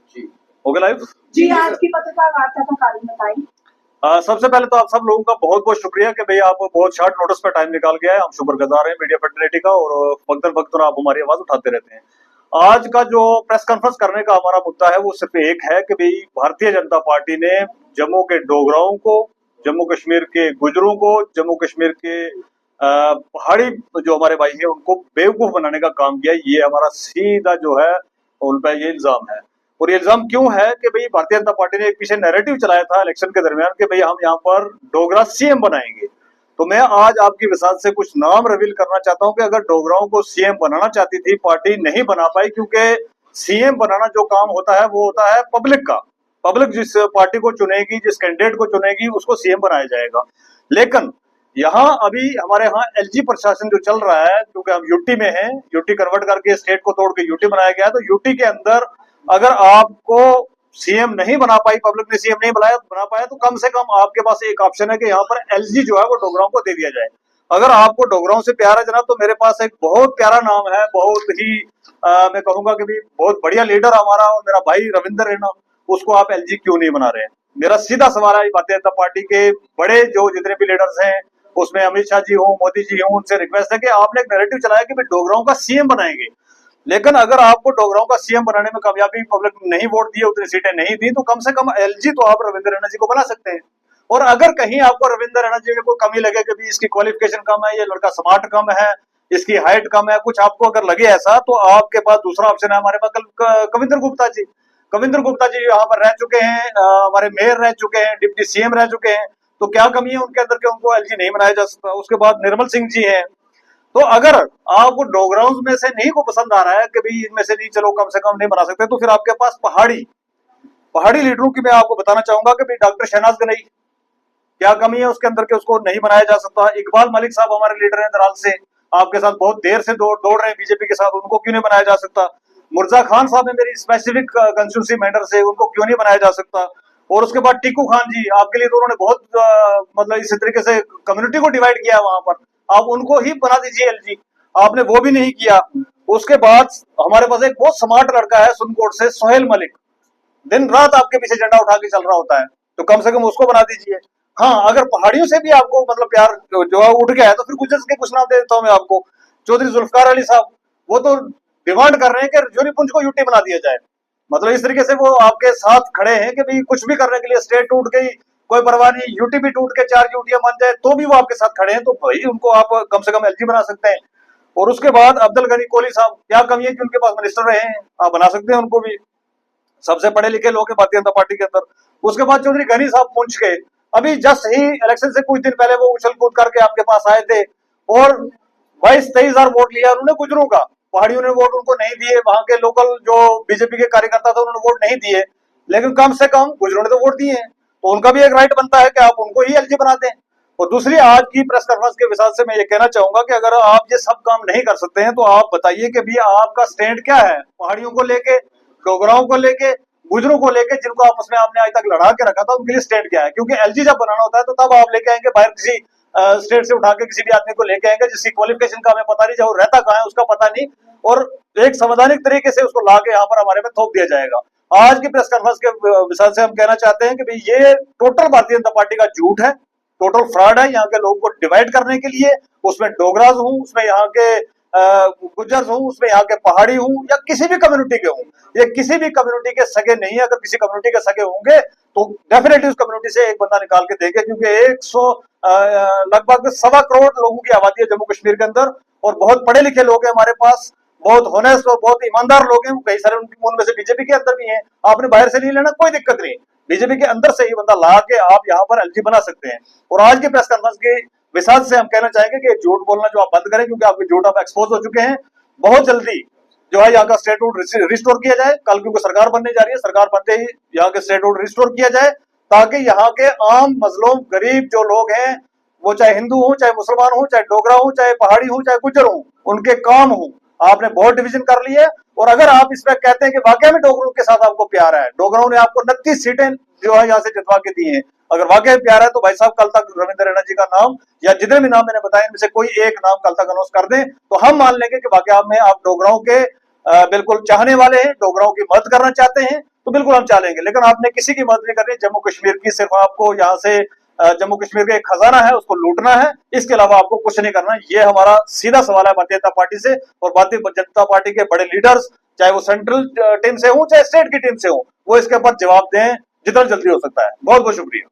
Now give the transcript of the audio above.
जी हो गया लाइव। जी आज की पत्रकार वार्ता का कारण बताइए। सबसे पहले तो आप सब लोगों का बहुत बहुत शुक्रिया कि भैया आप बहुत शॉर्ट नोटिस पर टाइम निकाल के आए। हम शुक्रगुजार हैं मीडिया फैटर्निटी का, और वक्तन वक्तन आप हमारी आवाज उठाते रहते हैं। आज का जो प्रेस कॉन्फ्रेंस करने का हमारा मुद्दा है वो सिर्फ एक है कि भाई भारतीय जनता पार्टी ने जम्मू के डोगराओं को, जम्मू कश्मीर के गुजरों को, जम्मू कश्मीर के पहाड़ी जो हमारे भाई हैं उनको बेवकूफ बनाने का काम किया। ये हमारा सीधा जो है उन पर ये इल्जाम है। और ये इल्जाम क्यों है कि भाई भारतीय जनता पार्टी ने एक पीछे नैरेटिव चलाया था इलेक्शन के दरमियान कि भाई हम यहाँ पर डोगरा सीएम बनाएंगे। तो मैं आज आपकी विसात से कुछ नाम रिवील करना चाहता हूं कि अगर डोगराओं को सीएम बनाना चाहती थी पार्टी, नहीं बना पाई, क्योंकि सीएम बनाना जो काम होता है वो होता है पब्लिक का। पब्लिक जिस पार्टी को चुनेगी, जिस कैंडिडेट को चुनेगी, उसको सीएम बनाया जाएगा। लेकिन यहाँ अभी हमारे यहाँ एलजी प्रशासन जो चल रहा है, क्योंकि हम यूटी में हैं, यूटी कन्वर्ट करके स्टेट को तोड़ के यूटी बनाया गया है, तो यूटी के अंदर अगर आपको सीएम नहीं बना पाई, पब्लिक ने सीएम नहीं बना पाया, तो कम से कम आपके पास एक ऑप्शन है कि यहाँ पर एलजी जो है वो डोगराओं को दे दिया जाए। अगर आपको डोगराओं से प्यार है जनाब, तो मेरे पास एक बहुत प्यारा नाम है, बहुत ही मैं कहूंगा कि भी बहुत बढ़िया लीडर हमारा और मेरा भाई रविंदर रैना, उसको आप एलजी क्यों नहीं बना रहे हैं? मेरा सीधा सवाल है भारतीय जनता पार्टी के बड़े जो जितने भी लीडर्स हैं, उसमें अमित शाह जी हो, मोदी जी हो, उनसे रिक्वेस्ट है कि आपने एक नैरेटिव चलाया कि भाई डोगराओं का सीएम बनाएंगे। लेकिन अगर आपको डोगराओं का सीएम बनाने में कामयाबी पब्लिक नहीं वोट दिए, उतनी सीटें नहीं दी, तो कम से कम एलजी तो आप रविंद्र रैना जी को बना सकते हैं। और अगर कहीं आपको रविंद्र रैना जी में कोई कमी लगे कि इसकी क्वालिफिकेशन कम है, ये लड़का स्मार्ट कम है, इसकी हाइट कम है, कुछ आपको अगर लगे ऐसा, तो आपके पास दूसरा ऑप्शन है हमारे पास कविंद्र गुप्ता जी। कविंद्र गुप्ता जी यहाँ पर रह चुके हैं, हमारे मेयर रह चुके हैं, डिप्टी सीएम रह चुके हैं, तो क्या कमी है उनके अंदर के उनको एलजी नहीं बनाया जा सकता? उसके बाद निर्मल सिंह जी हैं। तो अगर आपको डोगराउंस में से नहीं को पसंद आ रहा है कि भाई इनमें से नहीं, चलो कम से कम नहीं बना सकते, तो फिर आपके पास पहाड़ी लीडरों की मैं आपको बताना चाहूंगा कि भाई डॉक्टर शहनाज गनई, क्या कमी है उसके अंदर के उसको नहीं बनाया जा सकता? इकबाल मलिक साहब हमारे लीडर हैं दराल से, आपके साथ बहुत देर से दौड़ रहे हैं बीजेपी के साथ, उनको क्यों नहीं बनाया जा सकता? मुर्जा खान साहब है मेरी स्पेसिफिक कंस्टिट्यूंसी मैटर से, उनको क्यों नहीं बनाया जा सकता? और उसके बाद टीकू खान जी, आपके लिए तो उन्होंने बहुत मतलब इसी तरीके से कम्युनिटी को डिवाइड किया वहां पर, आप उनको ही बना दीजिए एलजी, आपने वो भी नहीं किया। उसके बाद हमारे पास एक बहुत स्मार्ट लड़का है सुनकोट से, सोहेल मलिक, दिन रात आपके पीछे झंडा उठा के चल रहा होता है, तो कम से कम उसको बना दीजिए। हाँ, अगर पहाड़ियों से भी आपको मतलब प्यार जो है उठ गया है, तो फिर गुजर के कुछ नाम दे देता हूँ मैं आपको। चौधरी जुल्फकार अली साहब, वो तो डिमांड कर रहे हैं कि जोरीपुंज को यूटी बना दिया जाए। मतलब इस तरीके से वो आपके साथ खड़े हैं कि भाई कुछ भी करने के लिए, स्टेट टूट गई कोई परवाह नहीं, यूटी भी टूट के 4 यूटियां बन जाए तो भी वो आपके साथ खड़े हैं, तो भाई उनको आप कम से कम एलजी बना सकते हैं। और उसके बाद अब्दुल गनी कोहली साहब, क्या कमी है कि उनके पास मिनिस्टर रहे हैं, आप बना सकते हैं उनको भी, सबसे पढ़े लिखे लोग हैं भारतीय जनता पार्टी के अंदर। उसके बाद चौधरी गनी साहब पूंछ के, अभी जस्ट ही इलेक्शन से कुछ दिन पहले वो उछल कूद करके आपके पास आए थे और 22-23 हजार वोट लिया उन्होंने गुजरों का। पहाड़ियों ने वोट उनको नहीं दिए, वहां के लोकल जो बीजेपी के कार्यकर्ता थे उन्होंने वोट नहीं दिए, लेकिन कम से कम गुजरों ने तो वोट दिए हैं, तो उनका भी एक राइट बनता है कि आप उनको ही एलजी बना दें। और दूसरी, आज की प्रेस कॉन्फ्रेंस के विषय से मैं ये कहना चाहूंगा कि अगर आप ये सब काम नहीं कर सकते हैं, तो आप बताइए कि भैया आपका स्टैंड क्या है पहाड़ियों को लेके, डोगराओं को लेके, गुजरों को लेके, जिनको आपस में आपने आज तक लड़ा के रखा था, उनके लिए स्टैंड क्या है? क्योंकि एलजी जब बनाना होता है तो तब आप लेके आएंगे बाहर किसी स्टेट से उठा के किसी भी आदमी को लेके आएंगे जिसकी क्वालिफिकेशन का हमें पता नहीं, जो रहता कहाँ है उसका पता नहीं, और एक संवैधानिक तरीके से उसको लाके यहाँ पर हमारे में थोप दिया जाएगा। आज की प्रेस कॉन्फ्रेंस के विषय से हम कहना चाहते हैं कि भाई ये टोटल भारतीय जनता पार्टी का झूठ है, टोटल फ्रॉड है, यहाँ के लोगों को डिवाइड करने के लिए। उसमें डोगराज हूँ, उसमें यहाँ के गुज्जर हूँ, उसमें यहाँ के पहाड़ी हूँ, या किसी भी कम्युनिटी के हूँ, ये किसी भी कम्युनिटी के सगे नहीं है। अगर किसी कम्युनिटी के सगे होंगे तो डेफिनेटली उस कम्युनिटी से एक बंदा निकाल के देंगे, क्योंकि 100 लगभग 1.25 करोड़ लोगों की आबादी है जम्मू कश्मीर के अंदर, और बहुत पढ़े लिखे लोग हैं हमारे पास, बहुत होनेस्ट और बहुत ईमानदार लोग हैं, कई सारे उनमें से बीजेपी के अंदर भी हैं। आपने बाहर से नहीं लेना, कोई दिक्कत नहीं, बीजेपी के अंदर से ही बंदा ला के आप यहाँ पर एलजी बना सकते हैं। और आज की प्रेस कॉन्फ्रेंस के विषय से हम कहना चाहेंगे कि झूठ बोलना जो आप बंद करें, क्योंकि आपके झूठ आप एक्सपोज हो चुके हैं। बहुत जल्दी जो है यहाँ का स्टेटहुड रिस्टोर किया जाए, कल क्योंकि सरकार बनने जा रही है, सरकार बनते ही यहाँ के स्टेटहुड रिस्टोर किया जाए, ताकि यहाँ के आम मजलूम गरीब जो लोग हैं, वो चाहे हिंदू हो, चाहे मुसलमान हो, चाहे डोगरा हो, चाहे पहाड़ी हो, चाहे गुज्जर हो, उनके काम हो। आपने बहुत डिवीजन कर ली है, और अगर आप इसमें कहते हैं कि वाकई में डोगरों के साथ आपको प्यार है, डोगरों ने आपको 29 सीटें जो है यहाँ से जितवा के दी है, अगर वाकई प्यार है, तो भाई साहब कल तक रविंद्र रैना जी का नाम या जितने भी नाम मैंने बताए इनमें से कोई एक नाम कल तक अनाउंस कर दें, तो हम मान लेंगे कि वाकई में आप डोगराओं के बिल्कुल चाहने वाले हैं, डोगराओं की मदद करना चाहते हैं, तो बिल्कुल हम चालेंगे, लेकिन आपने किसी की मदद नहीं करनी। जम्मू कश्मीर की सिर्फ आपको यहाँ से जम्मू कश्मीर का एक खजाना है उसको लूटना है, इसके अलावा आपको कुछ नहीं करना। ये हमारा सीधा सवाल है भारतीय जनता पार्टी से, और भारतीय जनता पार्टी के बड़े लीडर्स, चाहे वो सेंट्रल टीम से हो चाहे स्टेट की टीम से हो, वो इसके ऊपर जवाब दें जितना जल्दी हो सकता है। बहुत बहुत शुक्रिया।